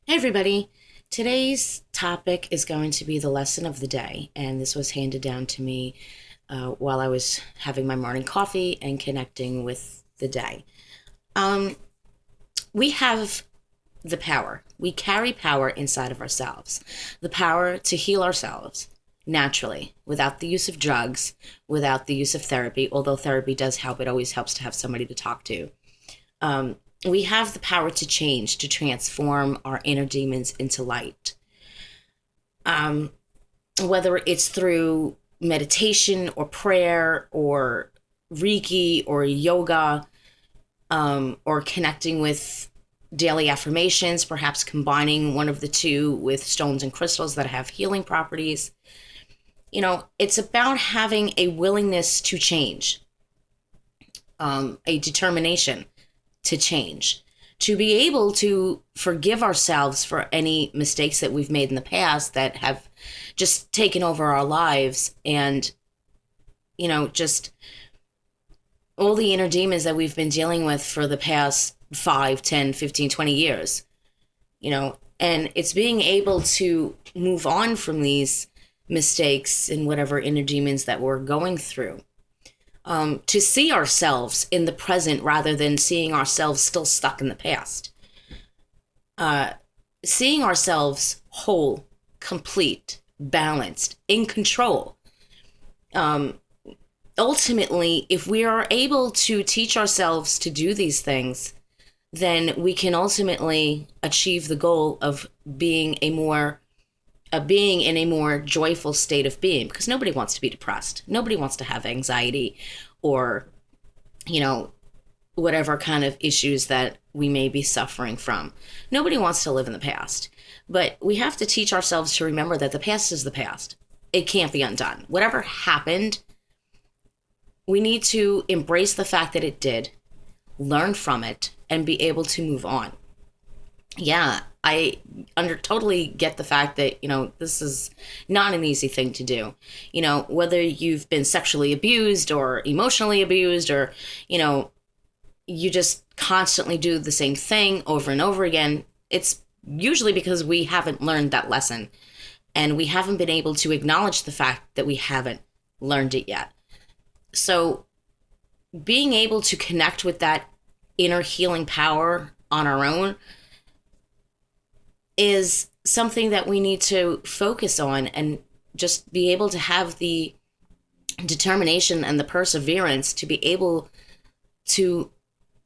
Hey, everybody. Today's topic is going to be the lesson of the day, and this was handed down to me while I was having my morning coffee and connecting with the day. Um, we have the power. We carry power inside of ourselves, the power to heal ourselves naturally without the use of drugs, without the use of therapy, although therapy does help. It always helps to have somebody to talk to. Um, we have the power to change, to transform our inner demons into light. Um, Whether it's through meditation or prayer or Reiki or yoga, or connecting with daily affirmations, perhaps combining one of the two with stones and crystals that have healing properties. It's about having a willingness to change, a determination to change, to be able to forgive ourselves for any mistakes that we've made in the past that have just taken over our lives, and just all the inner demons that we've been dealing with for the past 5, 10, 15, 20 years. And it's being able to move on from these mistakes and whatever inner demons that we're going through, to see ourselves in the present rather than seeing ourselves still stuck in the past. Seeing ourselves whole, complete, balanced, in control. Ultimately, if we are able to teach ourselves to do these things, then we can ultimately achieve the goal of being being in a more joyful state of being, because nobody wants to be depressed. Nobody wants to have anxiety or, you know, whatever kind of issues that we may be suffering from. Nobody wants to live in the past. But we have to teach ourselves to remember that the past is the past. It can't be undone. Whatever happened, we need to embrace the fact that it did, learn from it, and be able to move on. Yeah, I totally get the fact that, this is not an easy thing to do. Whether you've been sexually abused or emotionally abused, or, you just constantly do the same thing over and over again, it's usually because we haven't learned that lesson, and we haven't been able to acknowledge the fact that we haven't learned it yet. So being able to connect with that inner healing power on our own is something that we need to focus on, and just be able to have the determination and the perseverance to be able to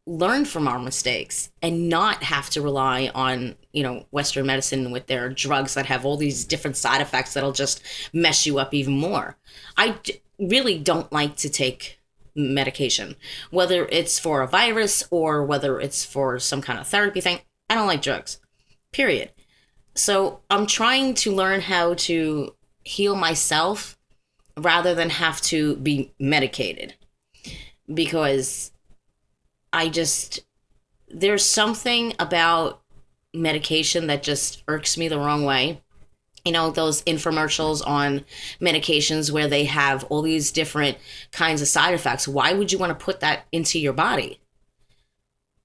learn from our mistakes and not have to rely on, Western medicine with their drugs that have all these different side effects that'll just mess you up even more. Really don't like to take medication, whether it's for a virus or whether it's for some kind of therapy thing. I don't like drugs, period. So I'm trying to learn how to heal myself rather than have to be medicated, because there's something about medication that just irks me the wrong way. Those infomercials on medications where they have all these different kinds of side effects. Why would you want to put that into your body?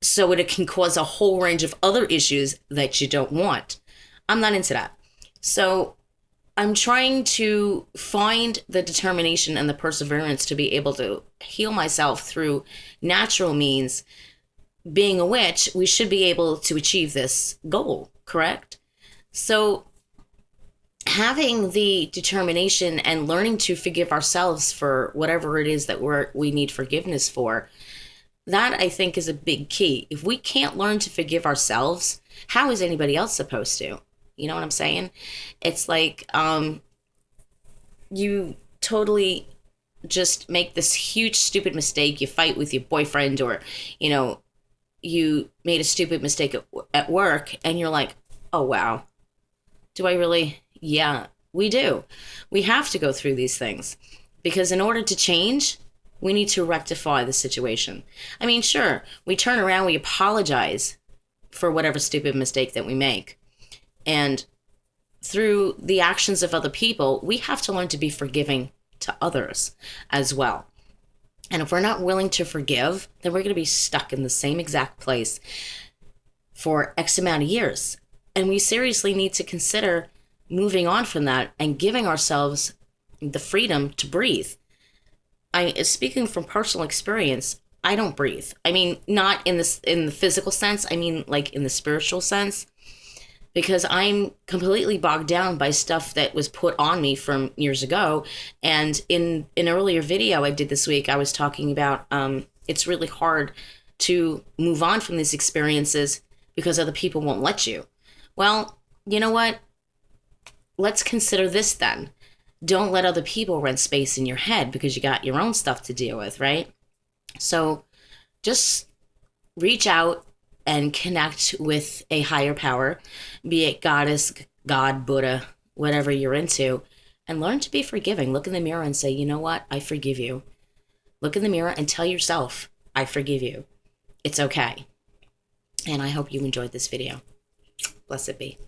So it can cause a whole range of other issues that you don't want. I'm not into that. So I'm trying to find the determination and the perseverance to be able to heal myself through natural means. Being a witch, we should be able to achieve this goal, correct? So having the determination and learning to forgive ourselves for whatever it is that we need forgiveness for, that I think is a big key. If we can't learn to forgive ourselves, how is anybody else supposed to? You know what I'm saying? It's like, you totally just make this huge stupid mistake. You fight with your boyfriend, or, you made a stupid mistake at work, and you're like, oh, wow. Do I really? Yeah, we do. We have to go through these things, because in order to change, we need to rectify the situation. I mean, sure, we turn around, we apologize for whatever stupid mistake that we make. And through the actions of other people, we have to learn to be forgiving to others as well. And if we're not willing to forgive, then we're going to be stuck in the same exact place for X amount of years. And we seriously need to consider moving on from that and giving ourselves the freedom to breathe. Speaking from personal experience, I don't breathe. I mean, not in the physical sense. I mean, like in the spiritual sense, because I'm completely bogged down by stuff that was put on me from years ago. And in an earlier video I did this week, I was talking about it's really hard to move on from these experiences because other people won't let you. Well, you know what? Let's consider this then. Don't let other people rent space in your head because you got your own stuff to deal with, right? So just reach out and connect with a higher power, be it goddess, God, Buddha, whatever you're into, and learn to be forgiving. Look in the mirror and say, you know what? I forgive you. Look in the mirror and tell yourself, I forgive you. It's okay. And I hope you enjoyed this video. Blessed be.